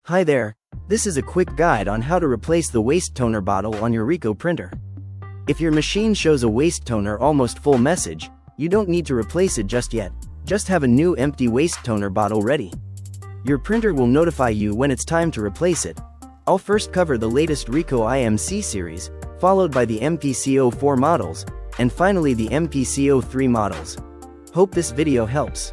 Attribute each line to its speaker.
Speaker 1: Hi there, this is a quick guide on how to replace the waste toner bottle on your Ricoh printer. If your machine shows a waste toner almost full message, you don't need to replace it just yet, just have a new empty waste toner bottle ready. Your printer will notify you when it's time to replace it. I'll first cover the latest Ricoh IMC series, followed by the MPC04 models, and finally the MPC03 models. Hope this video helps.